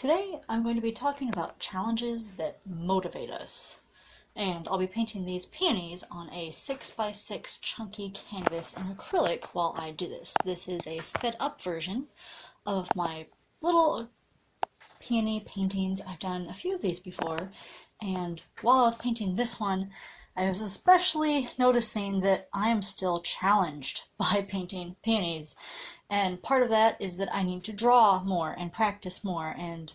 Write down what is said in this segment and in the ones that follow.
Today I'm going to be talking about challenges that motivate us. And I'll be painting these peonies on a 6x6 chunky canvas in acrylic while I do this. This is a sped up version of my little peony paintings. I've done a few of these before, and while I was painting this one, I was especially noticing that I am still challenged by painting peonies. And part of that is that I need to draw more and practice more. And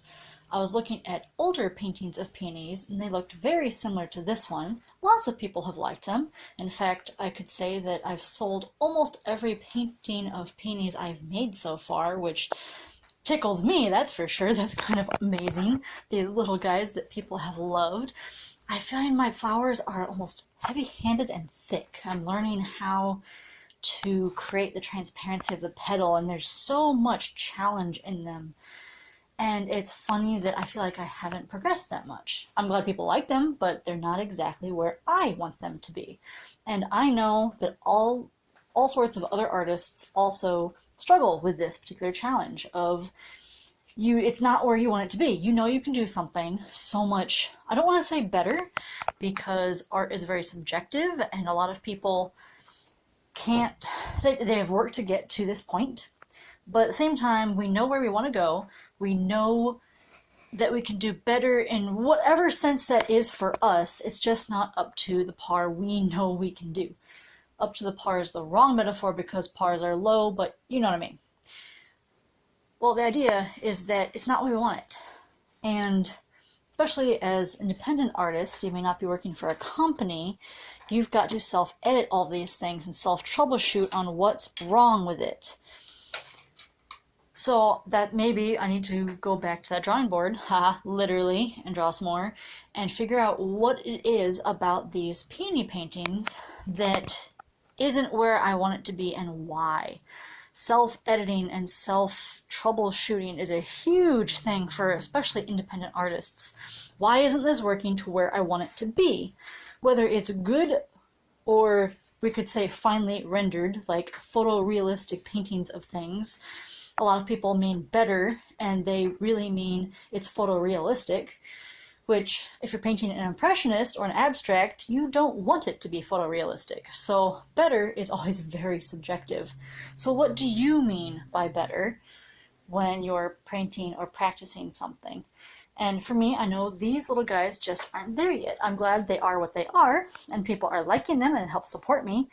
I was looking at older paintings of peonies, and they looked very similar to this one. Lots of people have liked them. In fact, I could say that I've sold almost every painting of peonies I've made so far, which tickles me, that's for sure. That's kind of amazing. These little guys that people have loved. I find my flowers are almost heavy-handed and thick. I'm learning how to create the transparency of the petal, and there's so much challenge in them. And it's funny that I feel like I haven't progressed that much. I'm glad people like them, but they're not exactly where I want them to be. And I know that all sorts of other artists also struggle with this particular challenge of it's not where you want it to be. You know you can do something so much, I don't want to say better, because art is very subjective, and a lot of people they have worked to get to this point. But at the same time, we know where we want to go. We know that we can do better in whatever sense that is for us. It's just not up to the par we know we can do. Up to the par is the wrong metaphor because pars are low, but you know what I mean. Well, the idea is that it's not what we want it. And especially as independent artists, you may not be working for a company, you've got to self-edit all these things and self-troubleshoot on what's wrong with it. So that maybe I need to go back to that drawing board, literally, and draw some more, and figure out what it is about these peony paintings that isn't where I want it to be and why. Self-editing and self-troubleshooting is a huge thing for especially independent artists. Why isn't this working to where I want it to be? Whether it's good, or we could say finely rendered, like photorealistic paintings of things. A lot of people mean better, and they really mean it's photorealistic, which, if you're painting an impressionist or an abstract, you don't want it to be photorealistic. So better is always very subjective. So what do you mean by better when you're painting or practicing something? And for me, I know these little guys just aren't there yet. I'm glad they are what they are, and people are liking them, and it helps support me.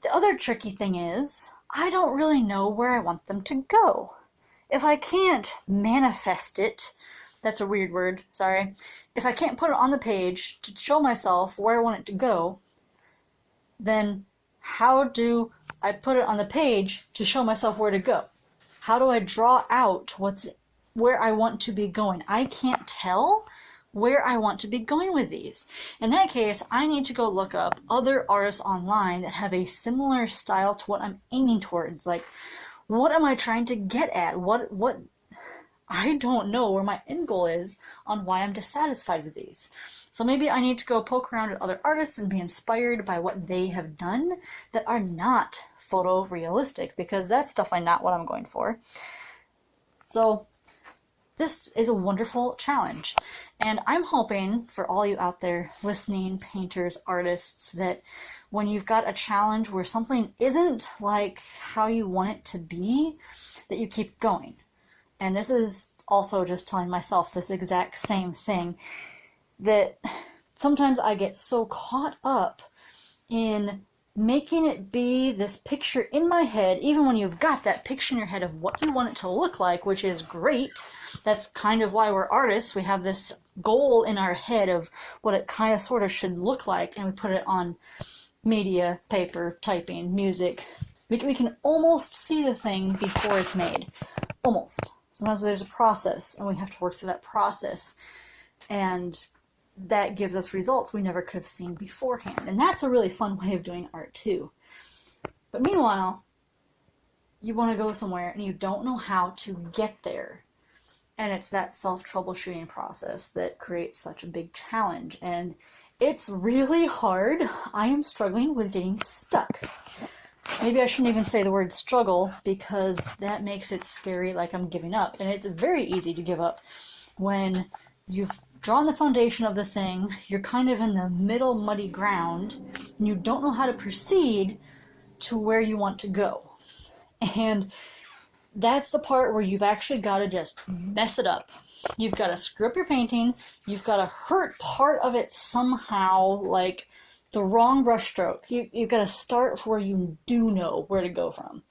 The other tricky thing is, I don't really know where I want them to go. If I can't manifest it, that's a weird word, sorry. If I can't put it on the page to show myself where I want it to go, then how do I put it on the page to show myself where to go? How do I draw out where I want to be going? I can't tell where I want to be going with these. In that case, I need to go look up other artists online that have a similar style to what I'm aiming towards. Like, what am I trying to get at? What I don't know where my end goal is on why I'm dissatisfied with these. So maybe I need to go poke around at other artists and be inspired by what they have done that are not photorealistic, because that's definitely not what I'm going for. So this is a wonderful challenge, and I'm hoping for all you out there listening, painters, artists, that when you've got a challenge where something isn't like how you want it to be, that you keep going. And this is also just telling myself this exact same thing, that sometimes I get so caught up in making it be this picture in my head, even when you've got that picture in your head of what you want it to look like, which is great. That's kind of why we're artists. We have this goal in our head of what it kind of sort of should look like, and we put it on media, paper, typing, music. We can almost see the thing before it's made. Almost. Sometimes there's a process, and we have to work through that process, and that gives us results we never could have seen beforehand. And that's a really fun way of doing art too. But meanwhile, you want to go somewhere and you don't know how to get there. And it's that self-troubleshooting process that creates such a big challenge. And it's really hard. I am struggling with getting stuck. maybe I shouldn't even say the word struggle, because that makes it scary, like I'm giving up. And it's very easy to give up when you've drawn the foundation of the thing, you're kind of in the middle muddy ground, and you don't know how to proceed to where you want to go. And that's the part where you've actually got to just mess it up. You've got to screw up your painting, you've got to hurt part of it somehow, like the wrong brush stroke. You've got to start where you do know where to go from.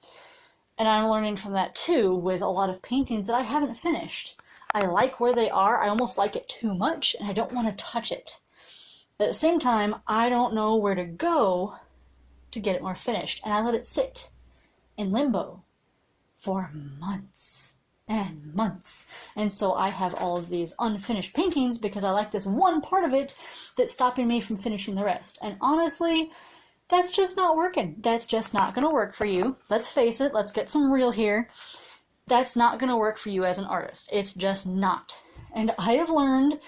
And I'm learning from that too with a lot of paintings that I haven't finished. I like where they are, I almost like it too much, and I don't want to touch it. But at the same time, I don't know where to go to get it more finished, and I let it sit in limbo for months and months. And so I have all of these unfinished paintings because I like this one part of it that's stopping me from finishing the rest. And honestly, that's just not working. That's just not going to work for you. Let's face it, let's get some real here. That's not going to work for you as an artist. It's just not. And I have learned,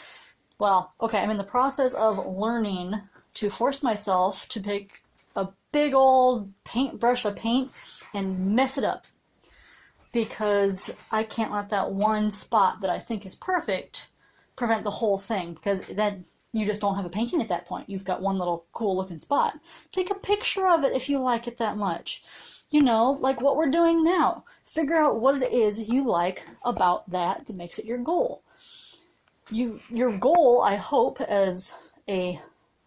well, okay, I'm in the process of learning to force myself to pick a big old paintbrush of paint and mess it up. Because I can't let that one spot that I think is perfect prevent the whole thing, because then you just don't have a painting at that point. You've got one little cool looking spot. Take a picture of it if you like it that much. You know, like what we're doing now. Figure out what it is you like about that makes it your goal. Your goal, I hope, as a,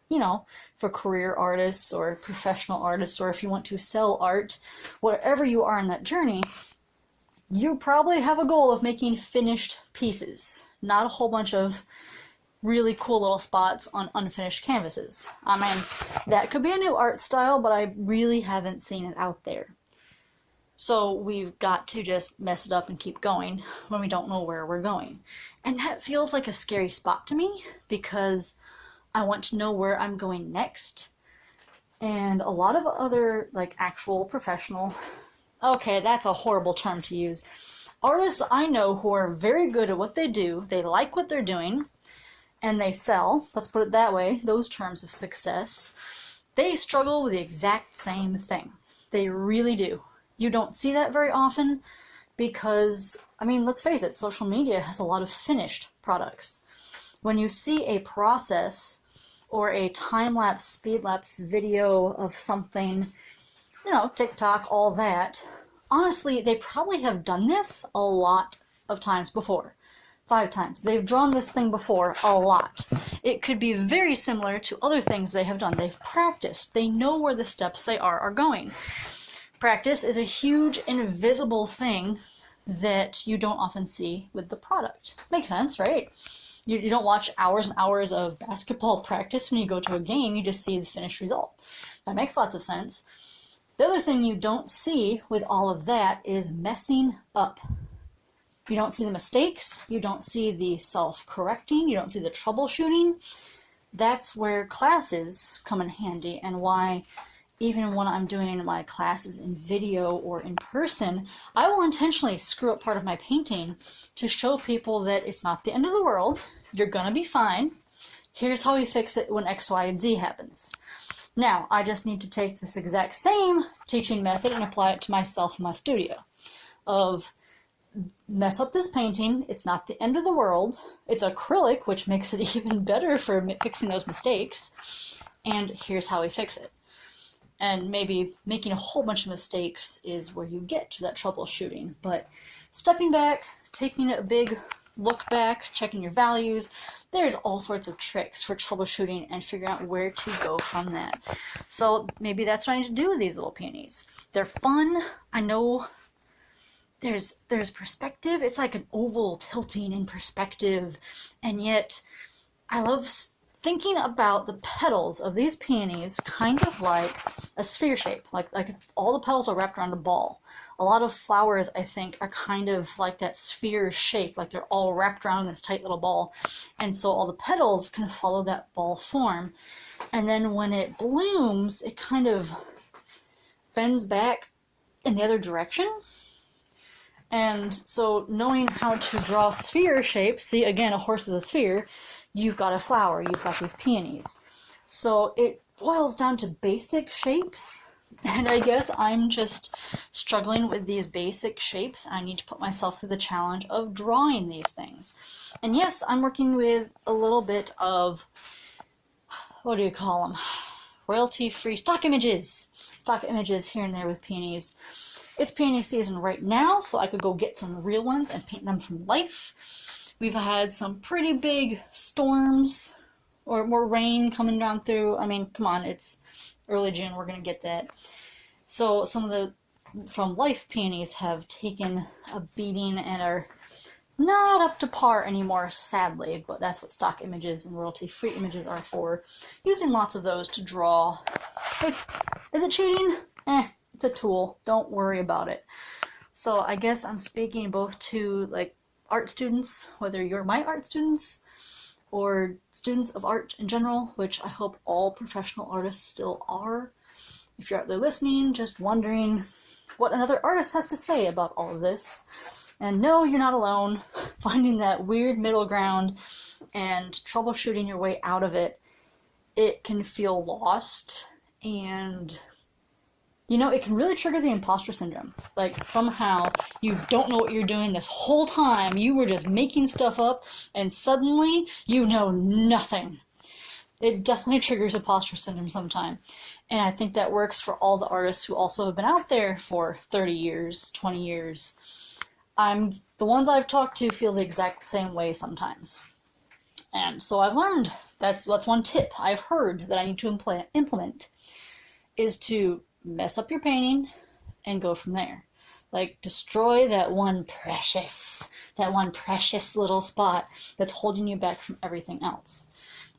you know, for career artists or professional artists, or if you want to sell art, whatever you are in that journey, you probably have a goal of making finished pieces, not a whole bunch of really cool little spots on unfinished canvases. I mean, that could be a new art style, but I really haven't seen it out there. So we've got to just mess it up and keep going when we don't know where we're going. And that feels like a scary spot to me, because I want to know where I'm going next. And a lot of other, like, actual professional, okay, that's a horrible term to use, artists I know who are very good at what they do, they like what they're doing, and they sell, let's put it that way, those terms of success, they struggle with the exact same thing. They really do. You don't see that very often because, I mean, let's face it, social media has a lot of finished products. When you see a process or a time-lapse, speed-lapse video of something, you know, TikTok, all that, honestly, they probably have done this a lot of times before. 5 times. They've drawn this thing before a lot. It could be very similar to other things they have done. They've practiced. They know where the steps they are going. Practice is a huge invisible thing that you don't often see with the product. Makes sense, right? You don't watch hours and hours of basketball practice when you go to a game, you just see the finished result. That makes lots of sense. The other thing you don't see with all of that is messing up. You don't see the mistakes, you don't see the self-correcting, you don't see the troubleshooting. That's where classes come in handy, and why even when I'm doing my classes in video or in person, I will intentionally screw up part of my painting to show people that it's not the end of the world, you're gonna be fine, here's how we fix it when X, Y, and Z happens. Now, I just need to take this exact same teaching method and apply it to myself in my studio. Of mess up this painting, it's not the end of the world, it's acrylic, which makes it even better for fixing those mistakes, and here's how we fix it. And maybe making a whole bunch of mistakes is where you get to that troubleshooting, but stepping back, taking a big look back, checking your values, there's all sorts of tricks for troubleshooting and figuring out where to go from that. So maybe that's what I need to do with these little peonies. They're fun. I know there's perspective. It's like an oval tilting in perspective, and yet I love thinking about the petals of these peonies kind of like a sphere shape, like all the petals are wrapped around a ball. A lot of flowers, I think, are kind of like that sphere shape, like they're all wrapped around this tight little ball, and so all the petals kind of follow that ball form, and then when it blooms, it kind of bends back in the other direction. And so knowing how to draw sphere shapes, see, again, a horse is a sphere, you've got a flower, you've got these peonies. So it boils down to basic shapes, And I guess I'm just struggling with these basic shapes. I need to put myself through the challenge of drawing these things. And yes, I'm working with a little bit of, what do you call them? Royalty-free stock images. Stock images here and there with peonies. It's peony season right now, so I could go get some real ones and paint them from life. We've had some pretty big storms or more rain coming down through. I mean, come on, it's early June, we're going to get that. So some of the from life peonies have taken a beating and are not up to par anymore, sadly, but that's what stock images and royalty-free images are for. Using lots of those to draw. Is it cheating? It's a tool. Don't worry about it. So I guess I'm speaking both to like art students, whether you're my art students or students of art in general, which I hope all professional artists still are. If you're out there listening, just wondering what another artist has to say about all of this. And no, you're not alone. Finding that weird middle ground and troubleshooting your way out of it, it can feel lost, and you know, it can really trigger the imposter syndrome. Like, somehow you don't know what you're doing this whole time. You were just making stuff up, and suddenly you know nothing. It definitely triggers imposter syndrome sometime. And I think that works for all the artists who also have been out there for 30 years, 20 years. The ones I've talked to feel the exact same way sometimes. And so I've learned, that's one tip I've heard that I need to implement, is to mess up your painting and go from there. Like, destroy that one precious little spot that's holding you back from everything else.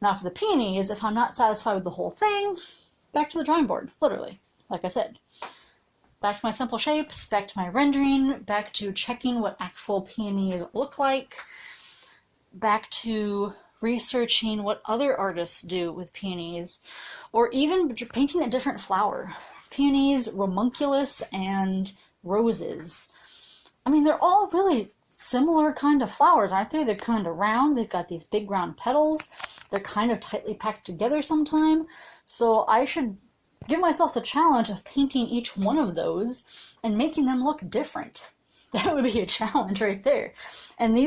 Now for the peonies, if I'm not satisfied with the whole thing, back to the drawing board, literally, like I said. Back to my simple shapes, back to my rendering, back to checking what actual peonies look like, back to researching what other artists do with peonies, or even painting a different flower. Peonies, ranunculus, and roses. I mean, they're all really similar kind of flowers, aren't they? They're kind of round, they've got these big round petals, they're kind of tightly packed together sometime, so I should give myself the challenge of painting each one of those and making them look different. That would be a challenge right there. And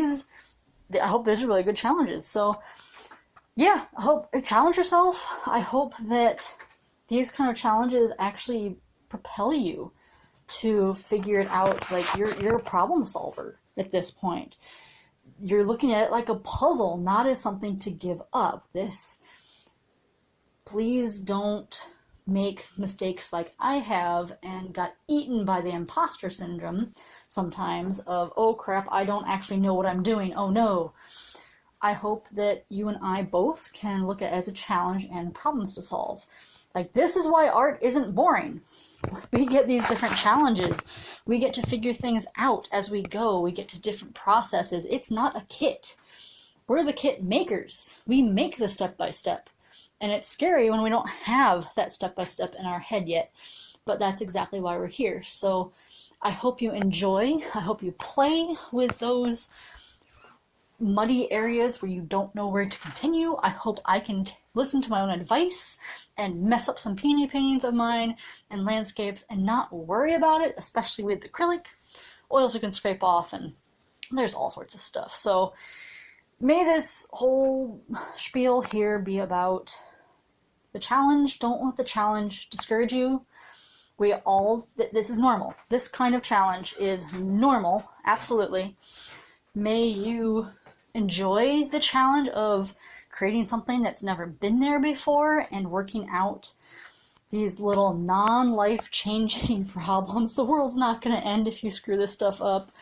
I hope these are really good challenges. So yeah, I hope, challenge yourself. I hope that these kind of challenges actually propel you to figure it out. Like, you're a problem solver at this point. You're looking at it like a puzzle, not as something to give up. Please don't make mistakes like I have and got eaten by the imposter syndrome sometimes of, oh crap, I don't actually know what I'm doing, oh no. I hope that you and I both can look at it as a challenge and problems to solve. Like, this is why art isn't boring. We get these different challenges. We get to figure things out as we go. We get to different processes. It's not a kit. We're the kit makers. We make the step-by-step. And it's scary when we don't have that step-by-step in our head yet. But that's exactly why we're here. So I hope you enjoy. I hope you play with those muddy areas where you don't know where to continue. I hope I can listen to my own advice and mess up some peony paintings of mine and landscapes and not worry about it, especially with acrylic. Oils you can scrape off, and there's all sorts of stuff. So may this whole spiel here be about the challenge. Don't let the challenge discourage you. This is normal. This kind of challenge is normal, absolutely. May you enjoy the challenge of creating something that's never been there before and working out these little non-life-changing problems. The world's not going to end if you screw this stuff up,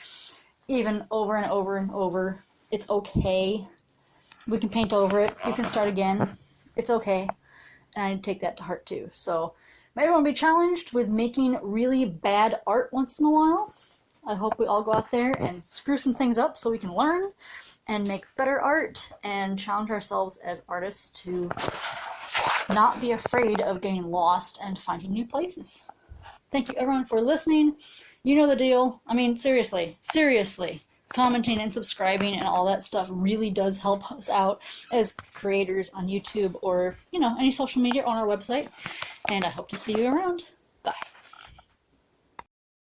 even over and over and over. It's okay. We can paint over it. You can start again. It's okay. And I take that to heart too. So may everyone be challenged with making really bad art once in a while. I hope we all go out there and screw some things up so we can learn and make better art and challenge ourselves as artists to not be afraid of getting lost and finding new places. Thank you everyone for listening. You know the deal. I mean, seriously, commenting and subscribing and all that stuff really does help us out as creators on YouTube or, any social media on our website. And I hope to see you around. Bye.